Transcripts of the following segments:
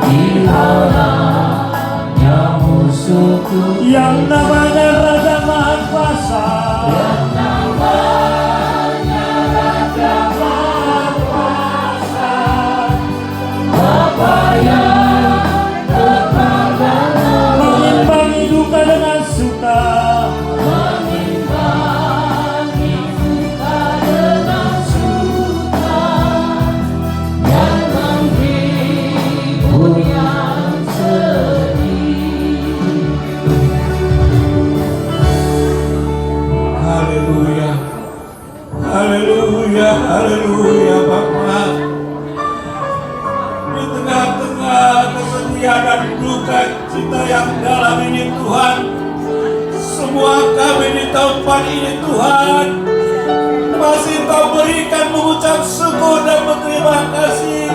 dihalangi musuhku, yang namanya Raja Maha Kuasa, yang namanya Raja Maha Kuasa, Bapa yang kekal dan mengimbangi duka dengan suka, mengimbangi duka dengan suka, yang menghibur yang sedih. Haleluya, haleluya, haleluya Bapa. Di tengah-tengah kesedihan dan duka cita yang dalam ini Tuhan, semua kami di tempat ini Tuhan masih Kau berikan mengucap syukur dan berterima kasih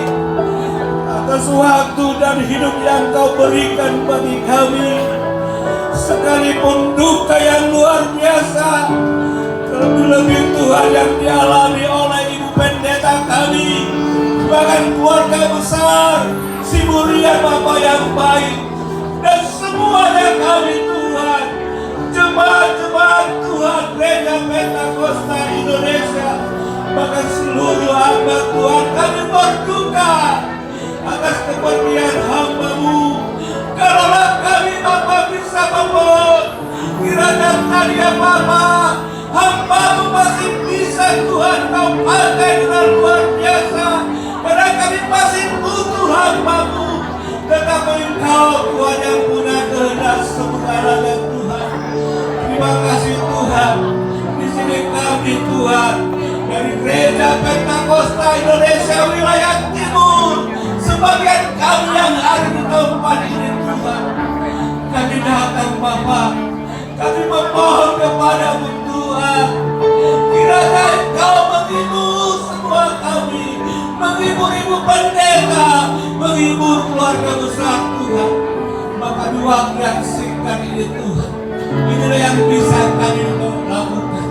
atas waktu dan hidup yang Kau berikan bagi kami. Sekalipun duka yang luar biasa, terlebih-lebih Tuhan yang dialami oleh Ibu Pendeta kami, bahkan keluarga besar si mulia Bapa yang baik, dan semuanya kami Tuhan, jemaat-jemaat Tuhan Gereja Pentakosta Indonesia, bahkan seluruh hamba Tuhan, kami berduka atas kepergian hamba-Mu. Karena kami Bapa bisa memohon, kiranya tadi ya Bapa, hamba-Mu masih bisa Tuhan Kau pakai dengan luar biasa, karena kami masih butuh hamba-Mu, tetapi Engkau Tuhan yang punya kehendak sebenarnya Tuhan. Terima kasih Tuhan. Di sini kami Tuhan dari Gereja Pentakosta Indonesia wilayah Timur, sebagian kami yang ada di tempat ini Tuhan, kami datang Bapa, kami memohon kepada-Mu Tuhan, kiranya Engkau menghibur semua kami, menghibur Ibu Pendeta, menghibur keluarga besar Tuhan. Maka di waktu yang singkat ini Tuhan, inilah yang bisa kami lakukan.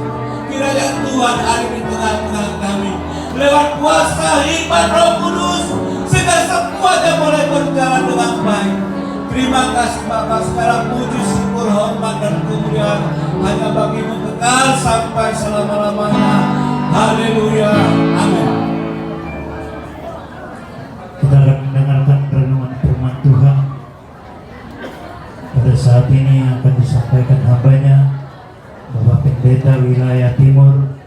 Kiranya Tuhan ada di tengah-tengah kami, lewat kuasa hikmat Roh Kudus, sehingga semuanya boleh berjalan dengan baik. Terima kasih Bapa, segala puji, syukur, hormat dan kemuliaan hanya bagi-Mu kekal sampai selama-lamanya. Haleluya, amin. kita akan mendengarkan renungan firman Tuhan. Pada saat ini akan disampaikan hambanya Bapak Pendeta Wilayah Timur,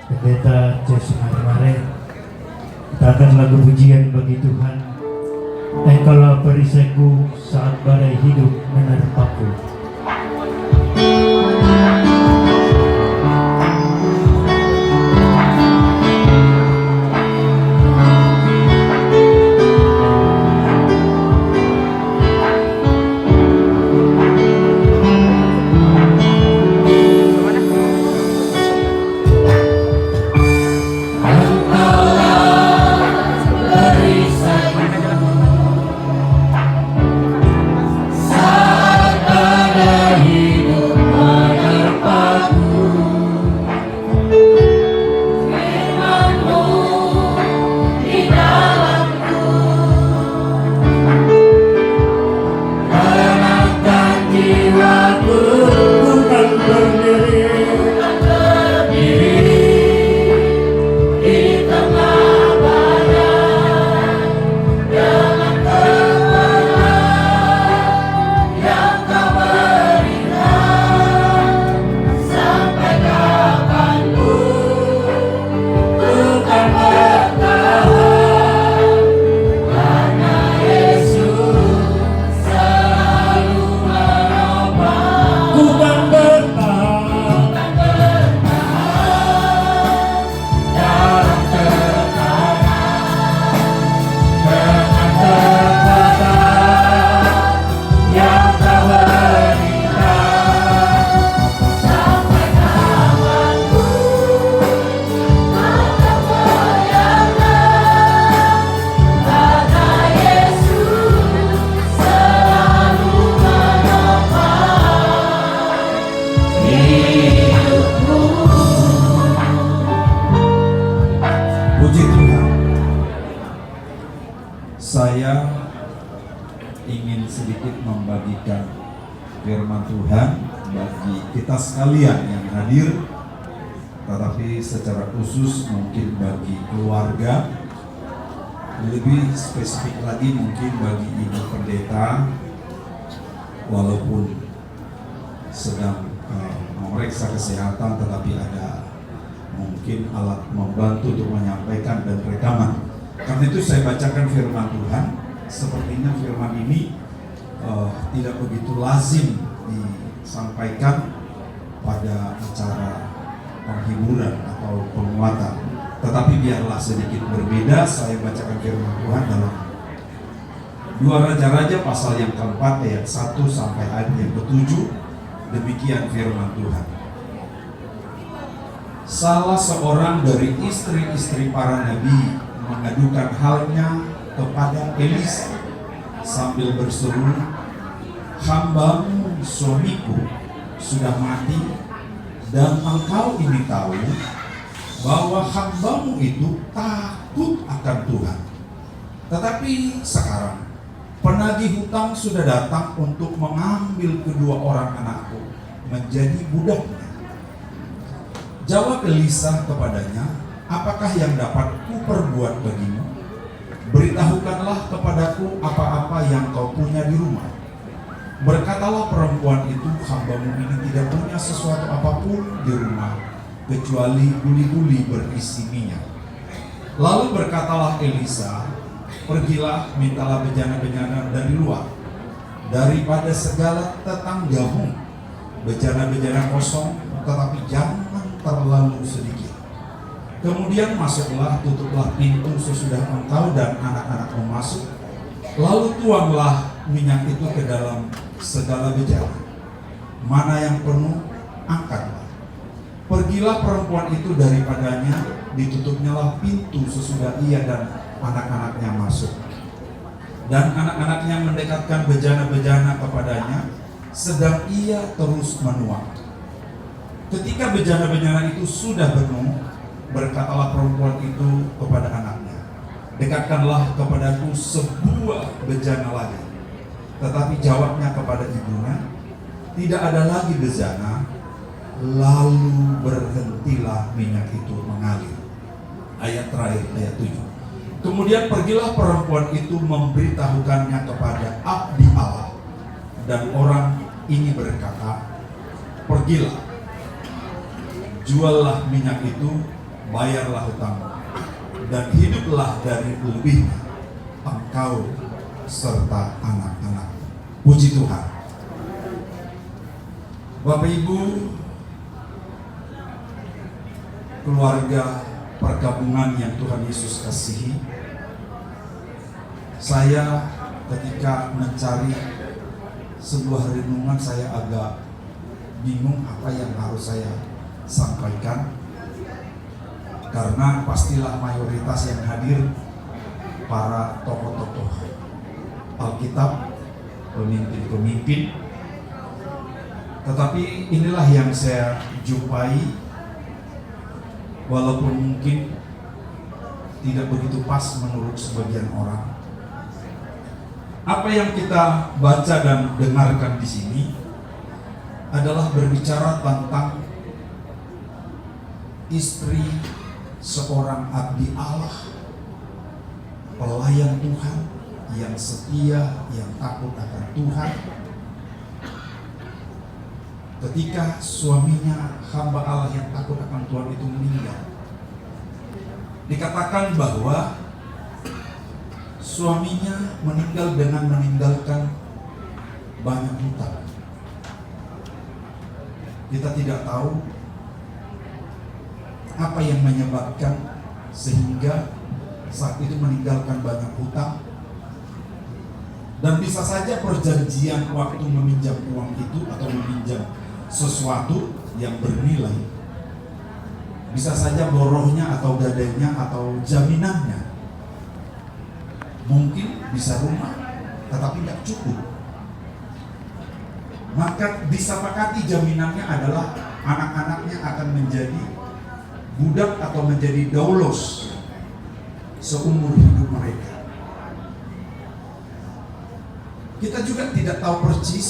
Pendeta Jesse Mare. Kita akan lagu pujian bagi Tuhan. Engkaulah perisaiku saat badai hidup menerpaku. ingin sedikit membagikan firman Tuhan bagi kita sekalian yang hadir, tetapi secara khusus mungkin bagi keluarga, lebih spesifik lagi mungkin bagi ibu pendeta, walaupun sedang memeriksa kesehatan, tetapi ada mungkin alat membantu untuk menyampaikan dan rekaman. Karena itu saya bacakan firman Tuhan. Sepertinya firman ini tidak begitu lazim disampaikan pada acara penghiburan atau penguatan. Tetapi biarlah sedikit berbeda, saya bacakan firman Tuhan dalam 2 Raja-Raja pasal yang keempat ayat 1 sampai ayat yang ke-7. Demikian firman Tuhan. Salah seorang dari istri-istri para nabi mengadukan halnya kepada Elisa sambil berseru, "Hambamu suamiku sudah mati, dan engkau ini tahu bahwa hambamu itu takut akan Tuhan. Tetapi sekarang penagih hutang sudah datang untuk mengambil kedua orang anakku menjadi budaknya." Jawab Elisa kepadanya, "Apakah yang dapat kuperbuat bagimu? Beritahukanlah kepadaku apa-apa yang kau punya di rumah." Berkatalah perempuan itu, "Hambamu ini tidak punya sesuatu apapun di rumah kecuali guli-guli berisi minyak." Lalu berkatalah Elisa, "Pergilah, mintalah bejana-bejana dari luar, daripada segala tetanggamu, bejana-bejana kosong, tetapi jangan terlalu sedikit. Kemudian masuklah, tutuplah pintu sesudah engkau dan anak-anakmu masuk, lalu tuanglah minyak itu ke dalam segala bejana. Mana yang penuh, angkatlah. Pergilah perempuan itu daripadanya, ditutupnyalah pintu sesudah ia dan anak-anaknya masuk. Dan anak-anaknya mendekatkan bejana-bejana kepadanya, sedang ia terus menuang. Ketika bejana-bejana itu sudah penuh, berkatalah perempuan itu kepada anaknya, "Dekatkanlah kepadaku sebuah bejana lagi." Tetapi jawabnya kepada ibunya, "Tidak ada lagi bejana." Lalu berhentilah minyak itu mengalir. Ayat terakhir, ayat 7. Kemudian pergilah perempuan itu memberitahukannya kepada abdi Allah, dan orang ini berkata, "Pergilah, juallah minyak itu, bayarlah hutangmu, dan hiduplah dari lebihnya, engkau serta anak-anak." Puji Tuhan. Bapak Ibu, keluarga pergabungan yang Tuhan Yesus kasihi, saya ketika mencari sebuah renungan, saya agak bingung apa yang harus saya sampaikan, karena pastilah mayoritas yang hadir para tokoh-tokoh Alkitab, pemimpin-pemimpin. Tetapi inilah yang saya jumpai, walaupun mungkin tidak begitu pas menurut sebagian orang. Apa yang kita baca dan dengarkan di sini adalah berbicara tentang istri seorang abdi Allah, pelayan Tuhan yang setia, yang takut akan Tuhan. Ketika suaminya, hamba Allah yang takut akan Tuhan itu meninggal, dikatakan bahwa suaminya meninggal dengan meninggalkan banyak hutang. Kita tidak tahu apa yang menyebabkan sehingga saat itu meninggalkan banyak hutang. Dan bisa saja perjanjian waktu meminjam uang itu atau meminjam sesuatu yang bernilai, bisa saja borohnya atau gadainya atau jaminannya mungkin bisa rumah, tetapi tidak cukup. Maka disepakati jaminannya adalah anak-anaknya akan menjadi budak atau menjadi daulos seumur hidup mereka. Kita juga tidak tahu persis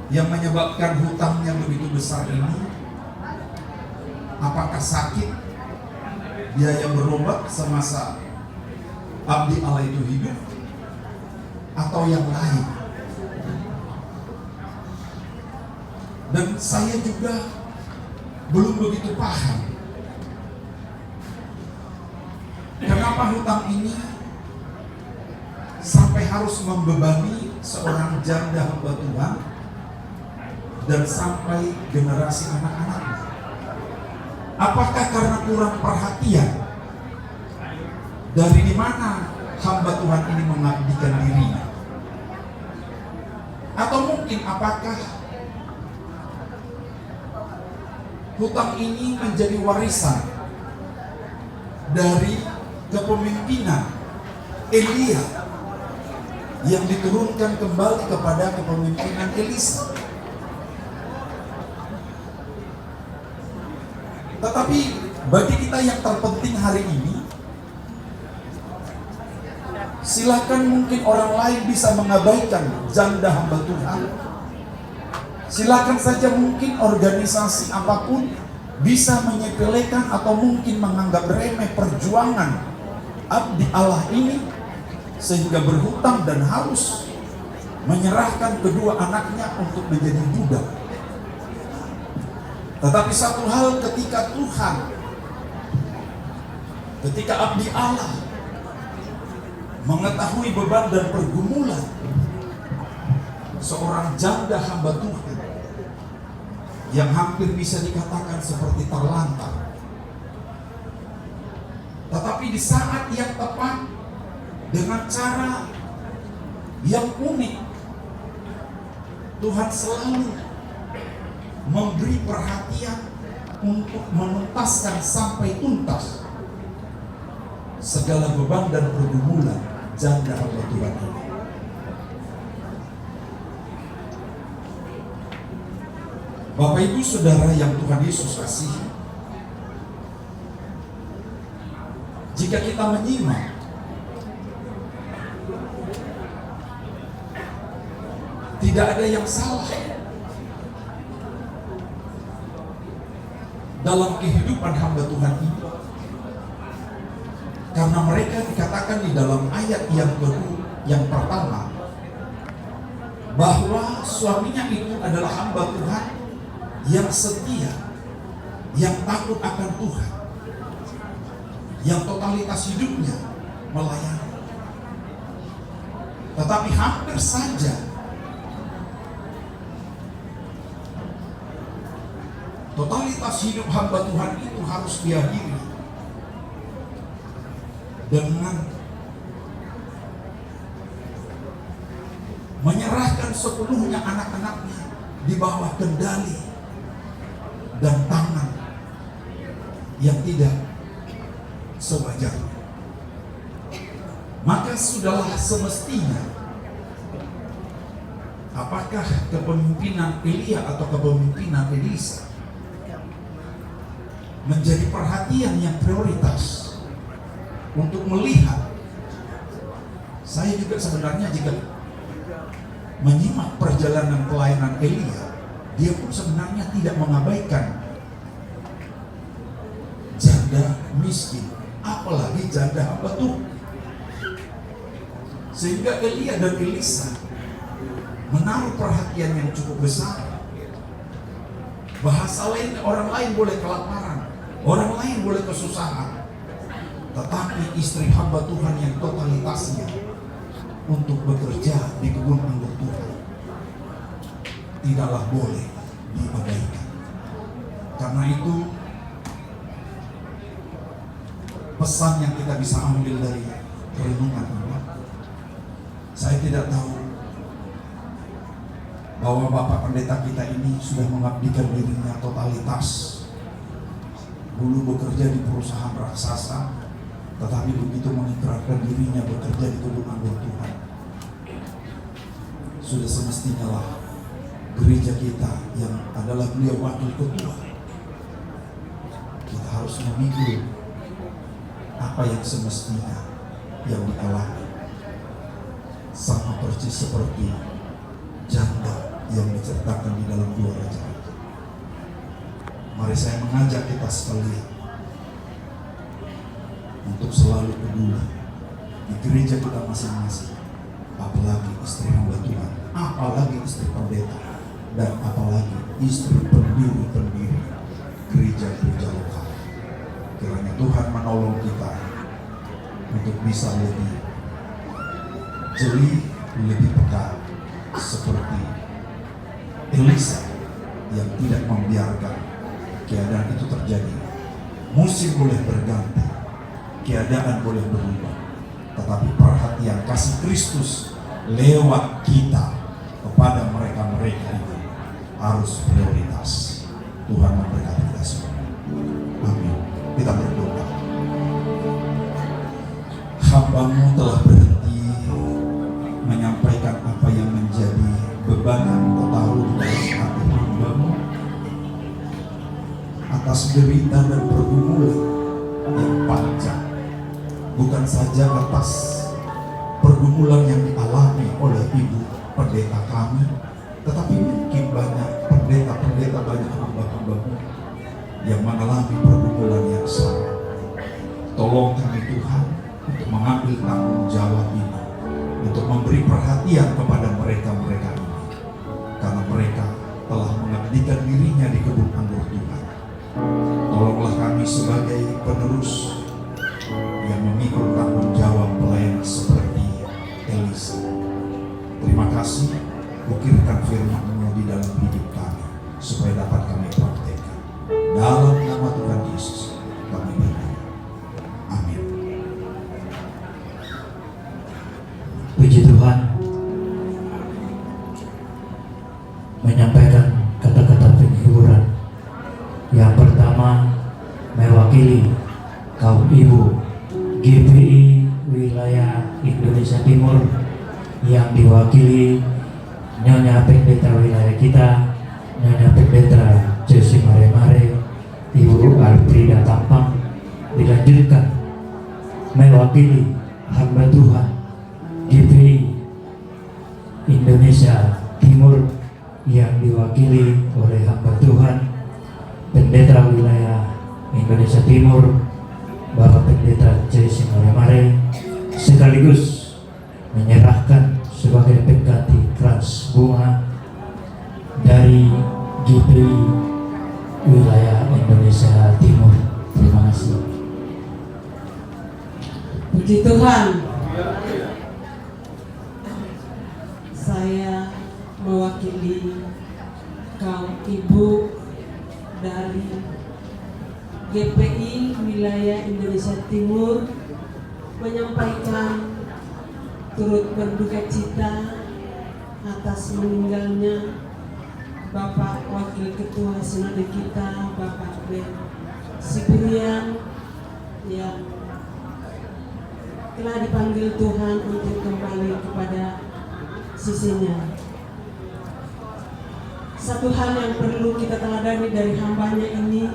yang menyebabkan hutangnya begitu besar ini. Apakah sakit, biaya berobat semasa abdi Allah itu hidup, atau yang lain. Dan saya juga belum begitu paham kenapa hutang ini sampai harus membebani seorang janda hamba Tuhan dan sampai generasi anak-anaknya. Apakah karena kurang perhatian dari di mana hamba Tuhan ini mengabdikan dirinya? Atau mungkin apakah hutang ini menjadi warisan dari kepemimpinan Elia yang diturunkan kembali kepada kepemimpinan Elisa? Tetapi bagi kita yang terpenting hari ini, silakan mungkin orang lain bisa mengabaikan janda hamba Tuhan. Silakan saja mungkin organisasi apapun bisa menyepelekan atau mungkin menganggap remeh perjuangan abdi Allah ini, sehingga berhutang dan harus menyerahkan kedua anaknya untuk menjadi budak. Tetapi satu hal, ketika Tuhan, ketika abdi Allah mengetahui beban dan pergumulan seorang janda hamba Tuhan yang hampir bisa dikatakan seperti terlantar, tetapi di saat yang tepat dengan cara yang unik, Tuhan selalu memberi perhatian untuk menuntaskan sampai tuntas segala beban dan pergumulan janda hamba Tuhan ini. Bapak Ibu Saudara yang Tuhan Yesus kasihi, jika kita menyimak tidak ada yang salah dalam kehidupan hamba Tuhan ini, karena mereka dikatakan di dalam ayat yang pertama bahwa suaminya itu adalah hamba Tuhan yang setia, yang takut akan Tuhan, yang totalitas hidupnya melayani. Tetapi hampir saja totalitas hidup hamba Tuhan itu harus diakhiri dengan menyerahkan sepenuhnya anak-anaknya di bawah kendali dan tangan yang tidak sewajarnya. Maka sudahlah semestinya, apakah kepemimpinan Elia atau kepemimpinan Elisa menjadi perhatian yang prioritas untuk melihat. Saya juga sebenarnya jika menyimak perjalanan pelayanan Elia, dia pun sebenarnya tidak mengabaikan janda miskin, apalagi janda hamba Tuhan. Sehingga Elia dan Elisa menaruh perhatian yang cukup besar. Bahasa lain, orang lain boleh kelaparan, orang lain boleh kesusahan, tetapi istri hamba Tuhan yang totalitasnya untuk bekerja di kebun anggur Tuhan tidaklah boleh diabaikan. Karena itu pesan yang kita bisa ambil dari renungan ini, saya tidak tahu bahwa Bapak Pendeta kita ini sudah mengabdikan dirinya totalitas. Dulu bekerja di perusahaan raksasa, tetapi begitu mengikrarkan dirinya bekerja di kebun anggur Tuhan. Sudah semestinya lah gereja kita yang adalah beliau wakil ketua, kita harus memikul apa yang semestinya yang dialami. sama persis seperti janda yang diceritakan di dalam 2 Raja. Mari saya mengajak kita sekalian untuk selalu peduli di gereja kita masing-masing, apalagi istri hamba Tuhan, apalagi istri pendeta, dan apalagi istri pendiri-pendiri gereja-gereja lokal. Kiranya Tuhan menolong kita untuk bisa lebih jeli, lebih peka seperti Elisa yang tidak membiarkan keadaan itu terjadi. Musim boleh berganti, keadaan boleh berubah, tetapi perhatian kasih Kristus lewat kita kepada mereka-mereka itu harus prioritas. Tuhan memberkati kita semua. Amin. Kita berdoa. Hamba-Mu telah berhenti menyampaikan apa yang menjadi bebanan tertaruh di dalam hati hamba-Mu atas derita dan pergumulan yang panjang, bukan saja atas pergumulan yang dialami oleh ibu pendeta kami, tetapi mungkin banyak pendeta-pendeta, banyak hamba-hamba-Mu yang mengalami pergumulan yang sama. Tolong kami Tuhan untuk mengambil tanggung jawab ini, untuk memberi perhatian kepada mereka-mereka ini, karena mereka telah mengabdikan dirinya di kebun anggur Tuhan. Tolonglah kami sebagai penerus yang memikul tanggung jawab pelayanan seperti Elisa. Terima kasih, ukirkan firman-Mu di dalam hidup kami supaya dapat kami praktekkan. Dalam nama Tuhan Yesus kami berdoa. Amin. Puji Tuhan, menyampaikan kata-kata penghiburan. Yang pertama mewakili kaum ibu GPI wilayah Indonesia Timur yang diwakili Nyonya Pendeta wilayah kita, Nyonya Pendeta Jesse Mare-Mare, Ibu Arprida Tampang. Dilanjutkan mewakili hamba Tuhan GPI Indonesia Timur yang diwakili oleh hamba Tuhan Pendeta wilayah Indonesia Timur, Bapak Pendeta Jesse Mare-Mare, sekaligus menyerahkan sebagai pengganti krans bunga dari GPI wilayah Indonesia Timur. Terima kasih. Puji Tuhan. Saya mewakili kaum ibu dari GPI wilayah Indonesia Timur menyampaikan turut berduka cita atas meninggalnya Bapak Wakil Ketua Sinode kita, Bapak Ben Siburian, yang telah dipanggil Tuhan untuk kembali kepada sisinya. Satu hal yang perlu kita teladani dari hambanya ini,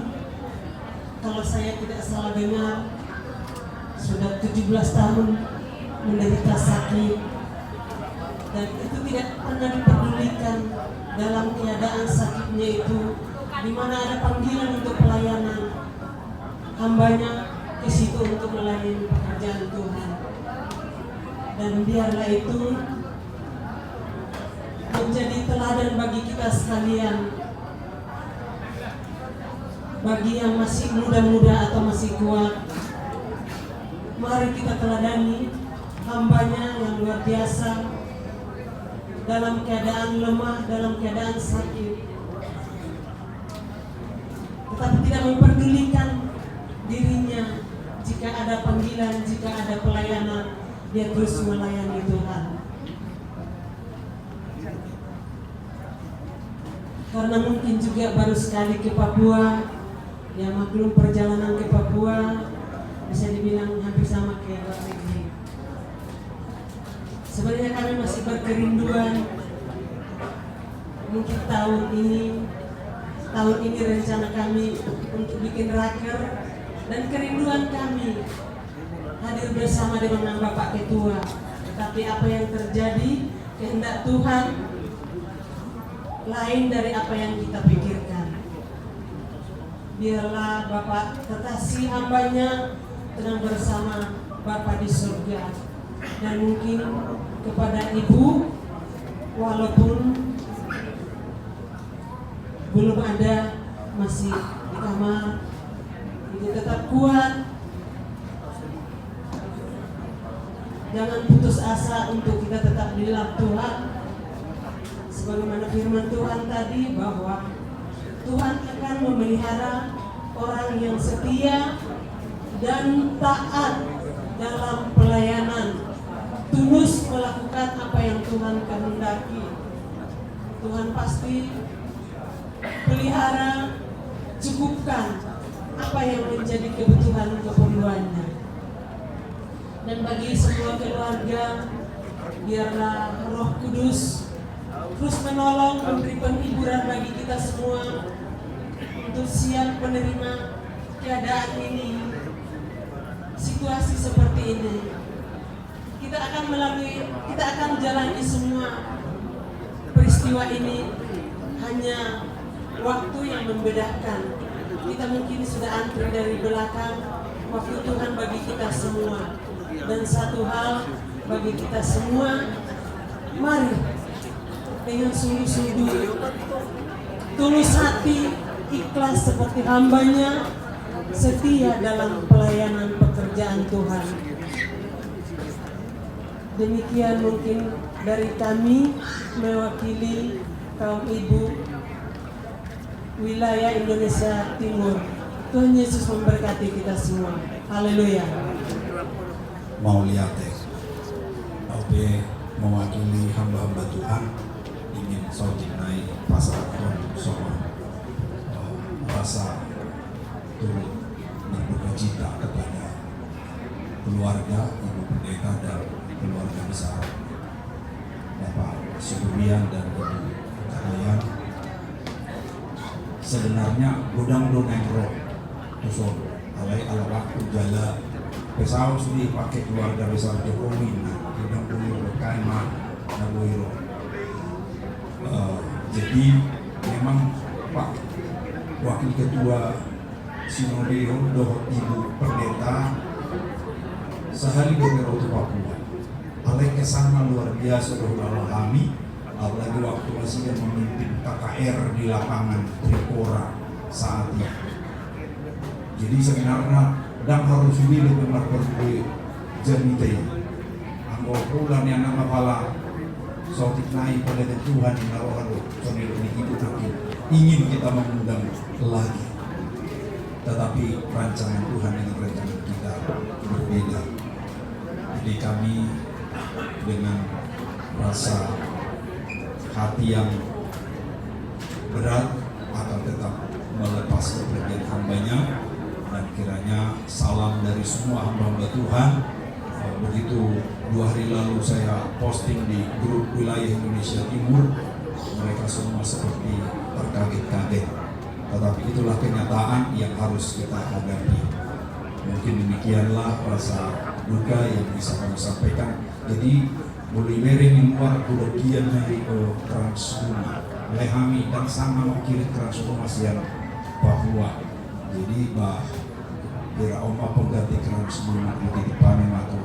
kalau saya tidak salah dengar, sudah 17 tahun menderita sakit, dan itu tidak pernah dipedulikan dalam keadaan sakitnya itu, di mana ada panggilan untuk pelayanan. Hambanya ke situ untuk melayani pekerjaan Tuhan, dan biarlah itu menjadi teladan bagi kita sekalian, bagi yang masih muda-muda atau masih kuat. Mari kita teladani hambanya yang luar biasa, dalam keadaan lemah, dalam keadaan sakit, tetapi tidak memperdulikan dirinya. Jika ada panggilan, jika ada pelayanan, dia terus melayani Tuhan. Karena mungkin juga baru sekali ke Papua, ya maklum perjalanan ke Papua bisa dibilang hampir sama kayak luar negeri. Sebenarnya kami masih berkerinduan. Mungkin tahun ini rencana kami untuk bikin raker, dan kerinduan kami hadir bersama dengan Bapak Ketua Tapi apa yang terjadi, kehendak Tuhan lain dari apa yang kita pikirkan. Biarlah Bapak kekasih hambanya tenang bersama Bapa di surga. Dan mungkin kepada Ibu, walaupun belum ada, masih di kamar, Ibu tetap kuat. Jangan putus asa untuk kita tetap di dalam Tuhan. Sebagaimana firman Tuhan tadi, bahwa Tuhan akan memelihara orang yang setia dan taat dalam pelayanan, tulus melakukan apa yang Tuhan kehendaki. Tuhan pasti pelihara, cukupkan apa yang menjadi kebutuhannya. Dan bagi semua keluarga, biarlah Roh Kudus terus menolong, memberi penghiburan bagi kita semua untuk siap menerima keadaan ini, situasi seperti ini. Kita akan jalani semua peristiwa ini, hanya waktu yang membedakan. Kita mungkin sudah antri dari belakang, waktu Tuhan bagi kita semua. Dan satu hal bagi kita semua, mari dengan sungguh-sungguh, tulus hati, ikhlas seperti hambanya, setia dalam pelayanan pekerjaan Tuhan. Demikian mungkin dari kami mewakili kaum ibu wilayah Indonesia Timur. Tuhan Yesus memberkati kita semua. Haleluya. Mau lihat OB mewakili hamba-hamba Tuhan ingin naik pasal soal rasa turut berduka cita kepada keluarga Ibu Pendeta dan keluarga besar Bapak Sububian dan Ibu Kalian. Sebenarnya gudang-gudang roh tuson alai ala waktu jala pesau sudah pakai keluarga besar Jokowi gudang buiro kaima na buiro. Jadi memang Pak Wakil Ketua Sinode Dohot Ibu Pendeta sehari bergerak ke Papua. Alai kesana luar biasa doa kami, apalagi waktu masih memimpin KKR di lapangan Tripura saat itu. Jadi sebenarnya dan harus ini benar perlu jadi anggo pulang yang nama pala sotik naik pada Tuhan di narohalo sonil ini itu tapi ingin kita mengundang lagi, tetapi rancangan Tuhan dengan rancangan kita berbeda. Jadi kami dengan rasa hati yang berat akan tetap melepas kepergian hambanya, dan kiranya salam dari semua hamba-hamba Tuhan. Begitu 2 hari lalu saya posting di grup wilayah Indonesia Timur, mereka semua seperti terkaget-kaget, tetapi itulah kenyataan yang harus kita hadapi. Mungkin demikianlah rasa duka yang bisa kami sampaikan. Jadi boleh lereng yang luar kudakian dari Transbuma Lehami dan sama mengkirim transformasian Papua. Jadi kira oma pengganti Transbuma di panen atau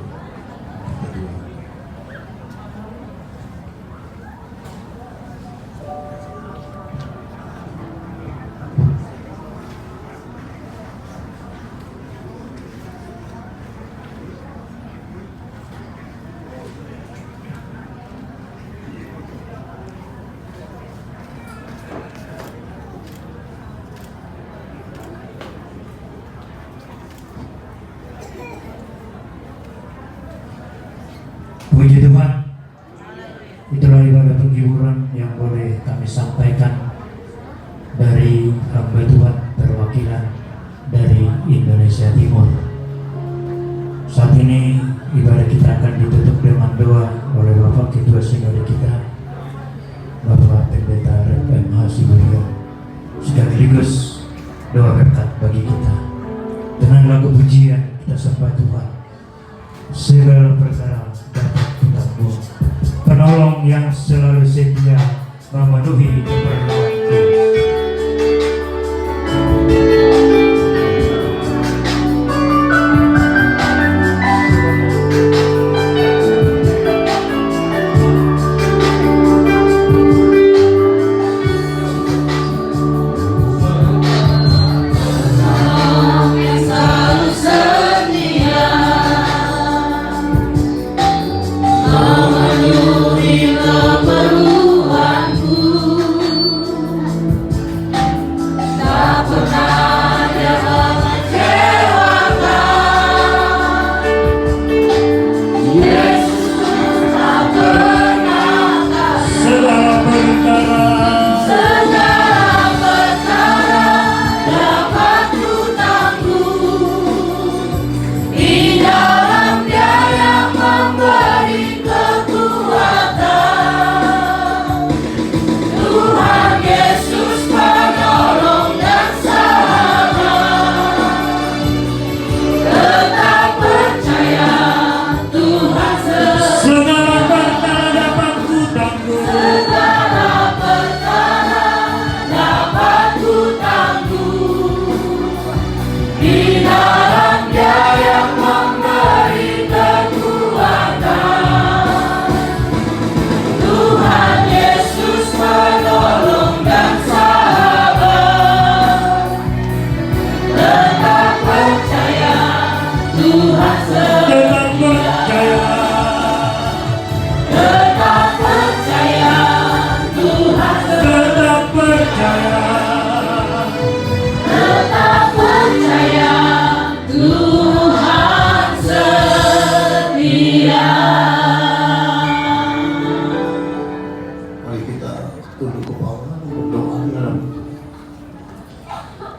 kedua. Puji Tuhan, itulah ibadah penghiburan yang boleh kami sampaikan dari hamba Tuhan perwakilan dari Indonesia Timur. Saat ini ibadah kita akan ditutup dengan doa oleh Bapak Ketua Sinode kita, Bapak Pendeta RMH Siburia, sekaligus doa berkat bagi kita. Dengan lagu pujian kita sembah Tuhan. Segala perkara dapat kita penolong yang selalu setia memenuhi keperluanku.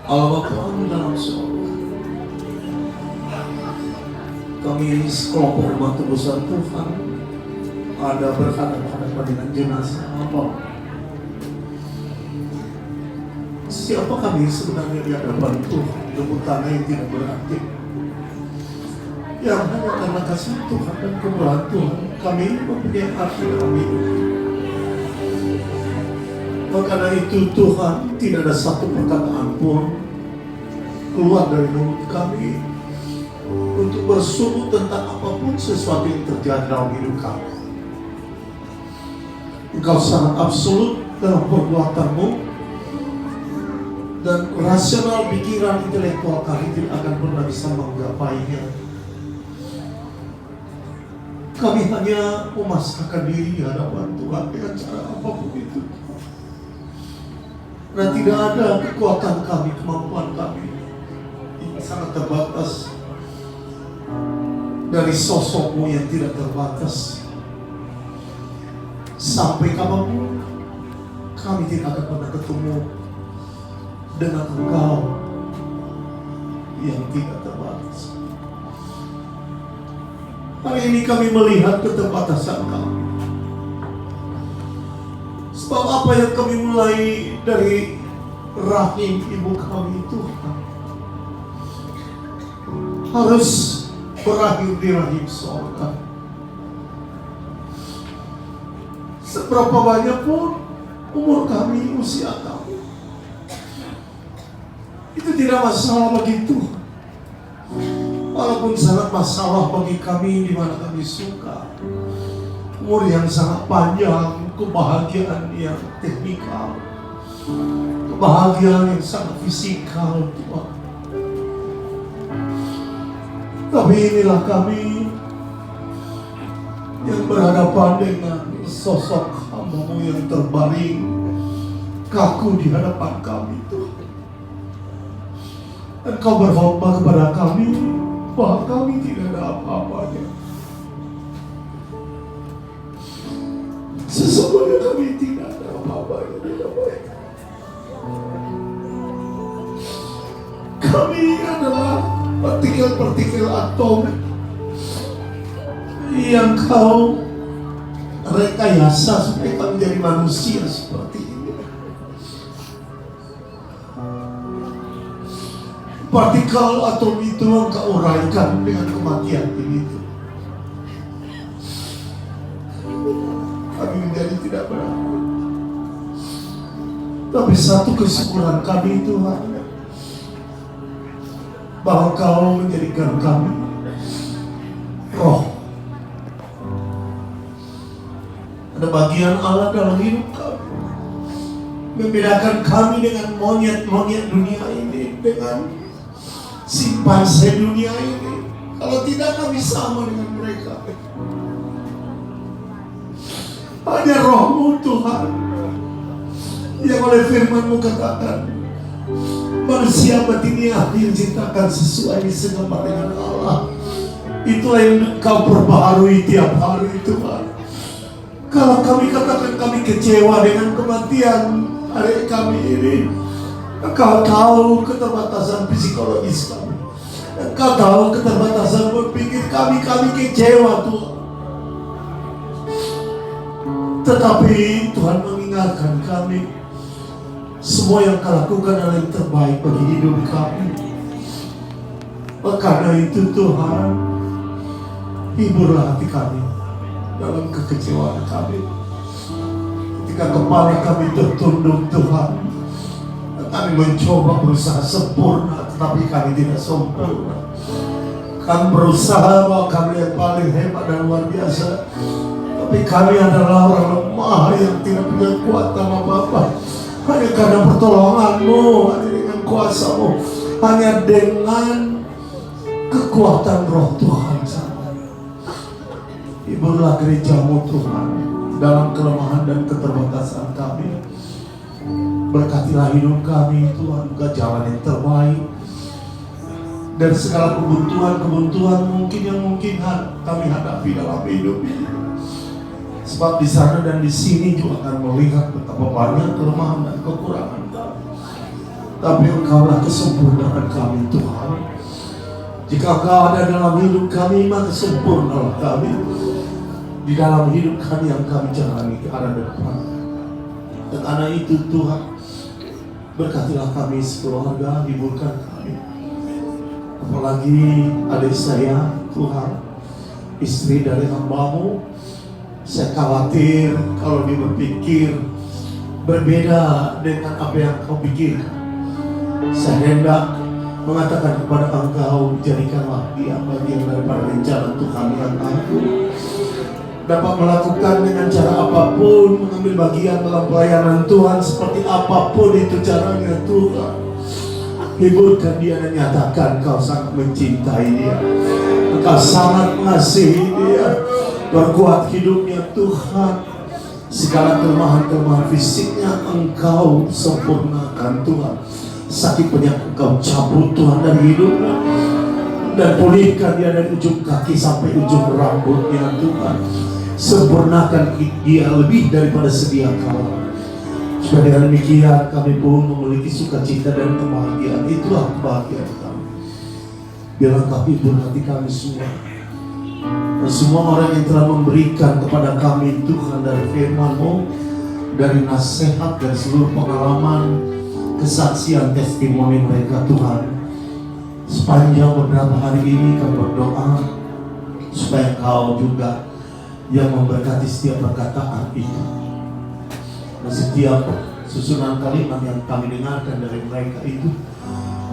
Allah Bapa di dalam surga, kami sekelompok umat besar Tuhan ada berhadapan dengan jenazah Allah. Siapa kami sebenarnya di hadapan Tuhan? Rebutan yang tidak berarti, yang hanya karena kasih Tuhan dan kemurahan Tuhan kami mempunyai arti dalam hidup. Karena itu Tuhan, tidak ada satu perkataan pun keluar dari mulut kami untuk bersuruh tentang apapun sesuatu yang terjadi dalam hidup kami. Engkau sangat absolut dalam perbuatanmu, dan rasional pikiran intelektual kami tidak akan pernah bisa menggapainya. Kami hanya memasrahkan diri di hadapan Tuhan dengan cara apapun itu. Dan tidak ada kekuatan kami, kemampuan kami yang sangat terbatas dari sosokmu yang tidak terbatas. Sampai kapanpun kami tidak akan pernah ketemu dengan Engkau yang tidak terbatas. Hari ini kami melihat keterbatasan kami. Sebab apa yang kami mulai dari rahim ibu kami itu harus berakhir di rahim sorga. Seberapa banyak pun umur kami, usia kami, itu tidak masalah bagi Tuhan. Walaupun sangat masalah bagi kami di mana kami suka umur yang sangat panjang, kebahagiaan yang teknikal, kebahagiaan yang sangat fisikal, Tuhan. Tapi inilah kami yang berhadapan dengan sosok hamba-Mu yang terbaring kaku di hadapan kami, Tuhan. Dan Kau berkhotbah kepada kami bahwa kami tidak ada apa-apanya. Sesungguhnya kami tidak ada apa-apanya dengan mereka. Kami adalah partikel-partikel atom yang Kau rekayasa supaya kami menjadi manusia seperti ini. Partikel atom itu Engkau uraikan dengan kematian ini. kami menjadi tidak berapa. Tapi satu kesyukuran kami Tuhan, bahwa Kau menjadikan kami roh. Ada bagian Allah dalam hidup kami, membedakan kami dengan monyet-monyet dunia ini, dengan simpanse dunia ini. Kalau tidak, kami sama dengan mereka. Hanya Roh-Mu Tuhan, yang oleh firman-Mu katakan, manusia batiniah diciptakan sesuai segambar dengan Allah. Itulah yang Kau perbaharui tiap hari Tuhan. Kalau kami katakan kami kecewa dengan kematian adik kami ini, Engkau tahu keterbatasan psikologis kami. Engkau tahu keterbatasan berpikir kami kecewa Tuhan. Tetapi Tuhan mengingatkan kami, semua yang Kau lakukan adalah yang terbaik bagi hidup kami. Karena itu Tuhan, hiburlah hati kami dalam kekecewaan kami. Ketika kepala kami tertunduk Tuhan, kami mencoba berusaha sempurna, tetapi kami tidak sempurna. Kami berusaha bahwa kami yang paling hebat dan luar biasa, tapi kami adalah orang lemah yang tidak punya kekuatan apa-apa. Hanya karena pertolongan-Mu, hanya dengan kuasa-Mu, hanya dengan kekuatan Roh Tuhan. Hiburlah gereja-Mu Tuhan dalam kelemahan dan keterbatasan kami. Berkatilah hidup kami Tuhan, buka jalan yang terbaik dari segala kebuntuan mungkin yang kami hadapi dalam hidup ini. Sebab di sana dan di sini juga akan melihat betapa banyak kelemahan dan kekurangan kami. Tapi Engkaulah kesempurnaan kami Tuhan. Jika Engkau ada dalam hidup kami, maka sempurnalah kami di dalam hidup kami yang kami jalani ke arah depan. Dan karena itu Tuhan, berkatilah kami sekeluarga, hiburkan kami. Apalagi adik saya Tuhan, istri dari hamba-Mu. Saya khawatir kalau dia berpikir berbeda dengan apa yang Kau pikirkan. Saya hendak mengatakan kepada Engkau, jadikanlah dia bagian daripada rencana Tuhan yang agung, dapat melakukan dengan cara apapun, mengambil bagian dalam pelayanan Tuhan seperti apapun itu caranya Tuhan. Hiburkan dia dan nyatakan Kau sangat mencintai dia, Engkau sangat mengasihi dia. Perkuat hidupnya Tuhan. Segala kelemahan fisiknya Engkau sempurnakan Tuhan. Sakit penyakit Engkau cabut Tuhan dari hidupnya, dan pulihkan dia dari ujung kaki sampai ujung rambutnya Tuhan. Sempurnakan dia lebih daripada sedia kala. Supaya dengan demikian kami pun memiliki sukacita dan kebahagiaan. Itulah kebahagiaan kami. Biarlah Kau hibur hati kami semua. Dan semua orang yang telah memberikan kepada kami Tuhan dari firman-Mu, dari nasihat, dari seluruh pengalaman, kesaksian, testimoni mereka Tuhan. Sepanjang beberapa hari ini kami berdoa supaya Kau juga yang memberkati setiap perkataan itu, dan setiap susunan kalimat yang kami dengarkan dari mereka itu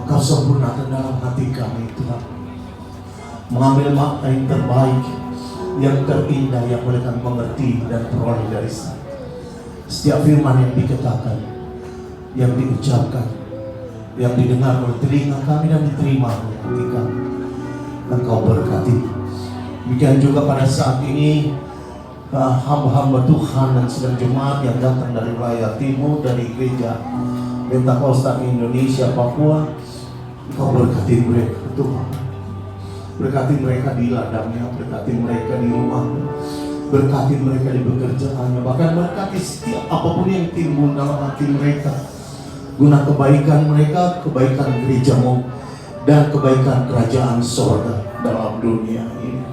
Engkau sempurnakan dalam hati kami Tuhan. Mengambil makna yang terbaik, yang terindah yang mereka mengerti dan peroleh dari sana. Setiap firman yang dikatakan, yang diucapkan, yang didengar oleh telinga kami dan diterima oleh hati kami, Engkau berkati. Demikian juga pada saat ini hamba-hamba Tuhan dan sedang jemaat yang datang dari wilayah timur, dari gereja Pentakosta Indonesia Papua, Engkau berkati mereka Tuhan. Berkati mereka di ladangnya, berkati mereka di rumahnya, berkati mereka di pekerjaannya, bahkan berkati setiap apapun yang timbul dalam hati mereka, guna kebaikan mereka, kebaikan gereja-Mu, dan kebaikan kerajaan sorga dalam dunia ini.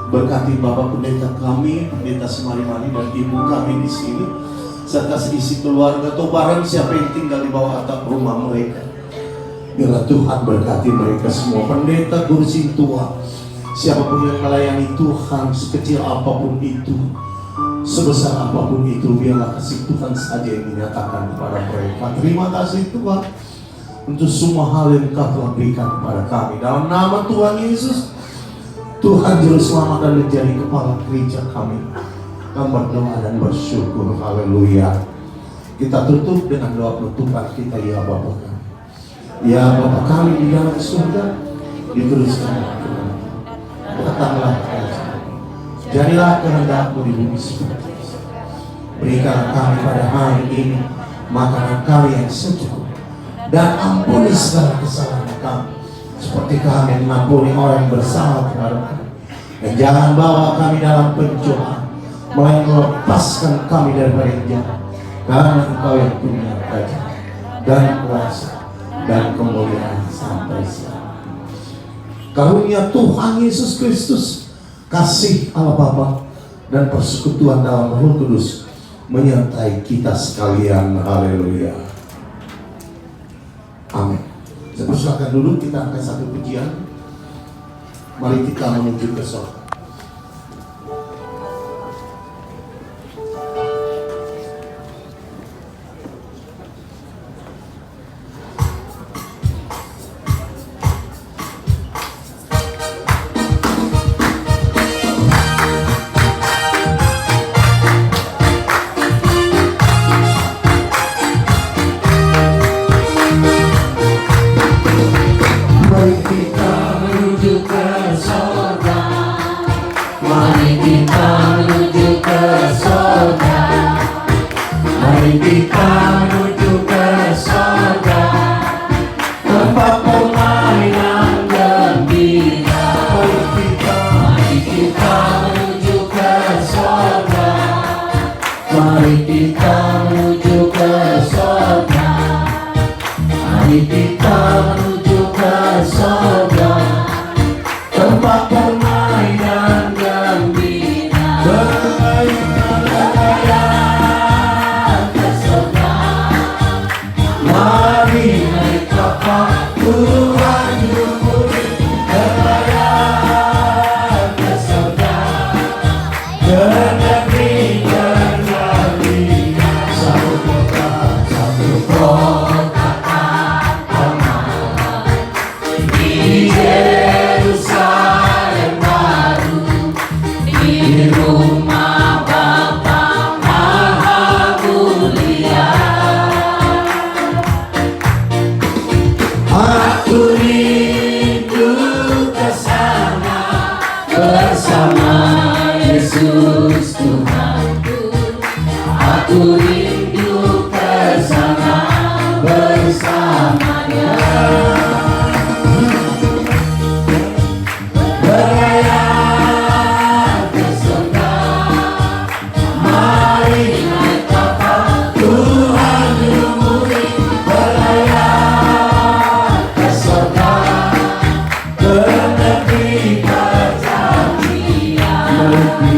Berkati Bapak Pendeta kami, Pendeta Semari-Mari, dan Ibu kami di sini, serta seisi keluarga atau barang siapa yang tinggal di bawah atap rumah mereka. Biarlah Tuhan berkati mereka semua, pendeta, kursi tua, siapapun yang melayani Tuhan sekecil apapun itu, Sebesar apapun itu, biarlah kasih Tuhan saja yang dinyatakan kepada mereka. Terima kasih Tuhan untuk semua hal yang Engkau telah berikan kepada kami. Dalam nama Tuhan Yesus, Tuhan Juru Selamat dan menjadi kepala gereja kami. Kami berdoa dan bersyukur. Haleluya. Kita tutup dengan doa penutupan kita, ya Bapa kami. Ya Bapa kami di dalam surga, dituliskan Tuhan. Datanglah kerajaan-Mu. Jadilah kehendak-Mu di bumi seperti ini. Berikan kami pada hari ini makanan kami yang secukup, dan ampuni segala kesalahan kami seperti kami mengampuni orang yang bersalah kepada kami. Dan jangan bawa kami dalam pencobaan, melainkan lepaskan kami daripada yang jahat. Karena Engkau yang punya kerajaan dan kuasa dan kemuliaan sampai selamanya. Karunia Tuhan Yesus Kristus, kasih Allah Bapa dan persekutuan dalam Roh Kudus menyertai kita sekalian. Haleluya. Amin. Saya persilakan dulu, kita angkat satu pujian. Mari kita menuju ke surga.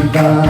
Kita